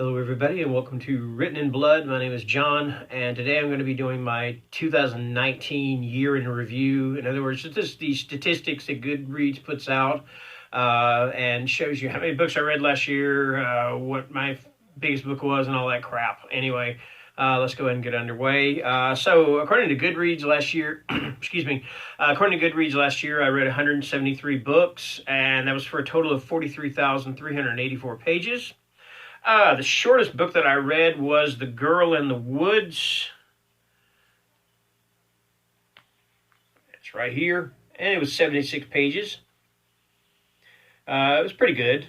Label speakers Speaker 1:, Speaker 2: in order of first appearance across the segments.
Speaker 1: Hello, everybody, and welcome to Written in Blood. My name is John, and today I'm going to be doing my 2019 year in review. In other words, just the statistics that Goodreads puts out and shows you how many books I read last year, what my biggest book was, and all that crap. Anyway, let's go ahead and get underway. So, according to Goodreads last year, according to Goodreads last year, I read 173 books, and that was for a total of 43,384 pages. The shortest book that I read was The Girl in the Woods. It's right here. And it was 76 pages. It was pretty good.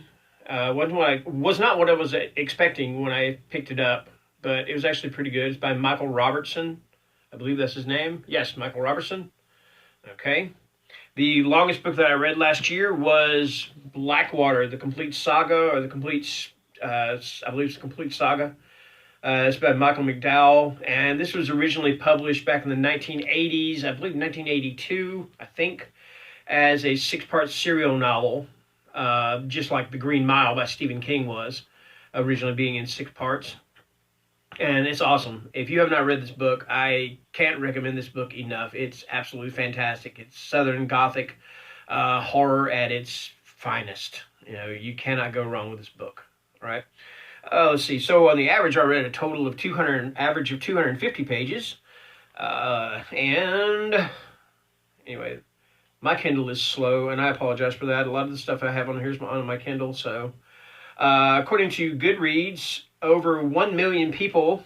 Speaker 1: Was not what I was expecting when I picked it up, but it was actually pretty good. It's by Michael Robertson. I believe that's his name. Yes, Michael Robertson. Okay. The longest book that I read last year was Blackwater, the Complete Saga, or the Complete I believe it's Complete Saga. It's by Michael McDowell, and this was originally published back in the 1980s, I believe 1982, I think, as a six-part serial novel, just like The Green Mile by Stephen King was, originally being in 6 parts. And it's awesome. If you have not read this book, I can't recommend this book enough. It's absolutely fantastic. It's Southern Gothic horror at its finest. You know, you cannot go wrong with this book. Right. Let's see. So on the average, I read a total of 250 pages. And anyway, my Kindle is slow, and I apologize for that. A lot of the stuff I have on here is on my Kindle. So according to Goodreads, over 1 million people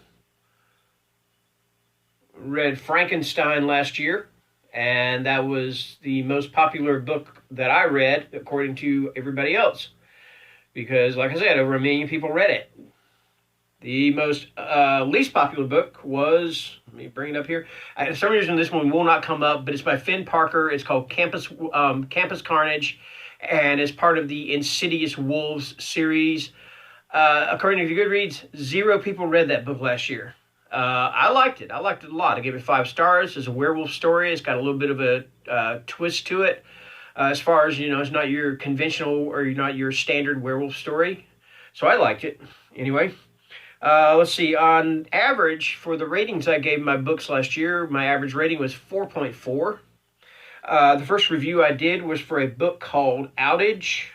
Speaker 1: read Frankenstein last year. And that was the most popular book that I read, according to everybody else. Because, like I said, over 1 million people read it. The most least popular book was, let me bring it up here. For some reason, this one will not come up, but it's by Finn Parker. It's called Campus Carnage, and it's part of the Insidious Wolves series. According to Goodreads, 0 people read that book last year. I liked it. I liked it a lot. I gave it 5 stars. It's a werewolf story. It's got a little bit of a twist to it. As far as, you know, it's not your conventional or not your standard werewolf story. So I liked it. Anyway, let's see. On average, for the ratings I gave my books last year, my average rating was 4.4. The first review I did was for a book called Outage.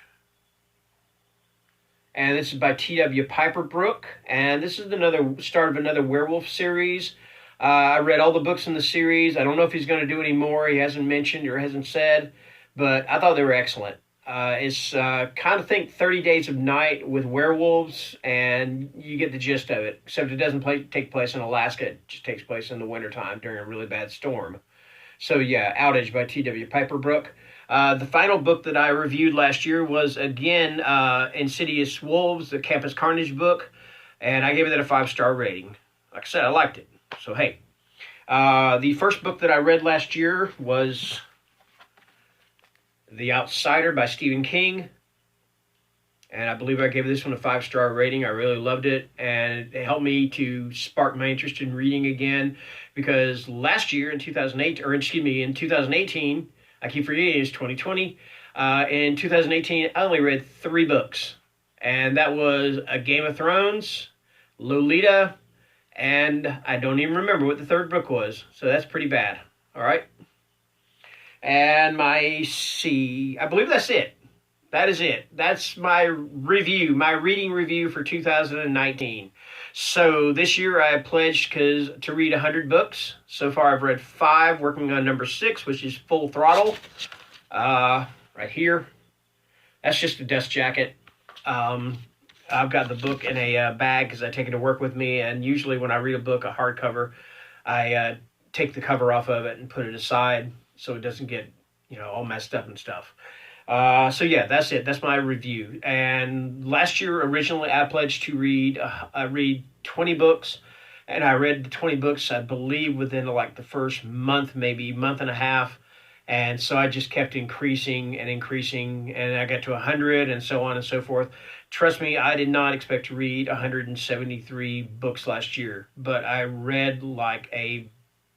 Speaker 1: And this is by T.W. Piper Brooke. And this is another start of another werewolf series. I read all the books in the series. I don't know if he's going to do any more. He hasn't mentioned or hasn't said. But I thought they were excellent. It's kind of think 30 Days of Night with werewolves, and you get the gist of it. Except it doesn't take place in Alaska. It just takes place in the wintertime during a really bad storm. So yeah, Outage by T.W. Piper Brooke. The final book that I reviewed last year was, again, Insidious Wolves, the Campus Carnage book. And I gave it a 5-star rating. Like I said, I liked it. So hey. The first book that I read last year was The Outsider by Stephen King, and I believe I gave this one a 5-star rating. I really loved it, and it helped me to spark my interest in reading again, because last year in 2018, I keep forgetting it's 2020, in 2018, I only read 3 books, and that was A Game of Thrones, Lolita, and I don't even remember what the third book was, so that's pretty bad, all right? And I believe that's it. That is it. That's my review, my reading review for 2019. So this year I pledged to read 100 books. So far I've read 5, working on number 6, which is Full Throttle. Right here. That's just a dust jacket. I've got the book in a bag because I take it to work with me. And usually when I read a book, a hardcover, I take the cover off of it and put it aside, so it doesn't get, all messed up and stuff. So yeah, that's it. That's my review. And last year, originally, I pledged to read 20 books, and I read the 20 books, I believe, within the first month, maybe month and a half. And so I just kept increasing, and I got to 100, and so on and so forth. Trust me, I did not expect to read 173 books last year, but I read like a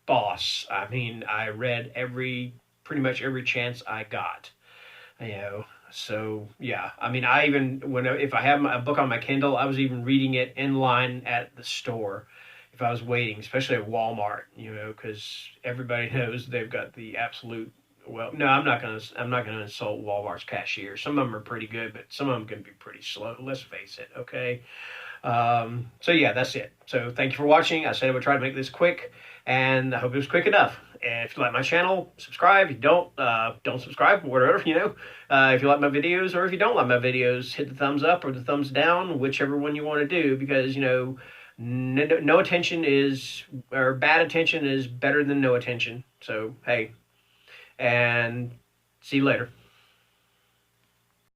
Speaker 1: boss. I mean, I read pretty much every chance I got. So yeah, I mean, I even if I have a book on my Kindle, I was even reading it in line at the store if I was waiting, especially at Walmart, because everybody knows they've got the absolute. Well, no, I'm not gonna insult Walmart's cashier. Some of them are pretty good, but some of them can be pretty slow. Let's face it. Okay. So yeah, that's it. So thank you for watching. I said I would try to make this quick, and I hope it was quick enough. And if you like my channel, subscribe. If you don't subscribe, whatever, if you like my videos, or if you don't like my videos, hit the thumbs up or the thumbs down, whichever one you want to do, because, no attention is, or bad attention is better than no attention. So, hey, and see you later.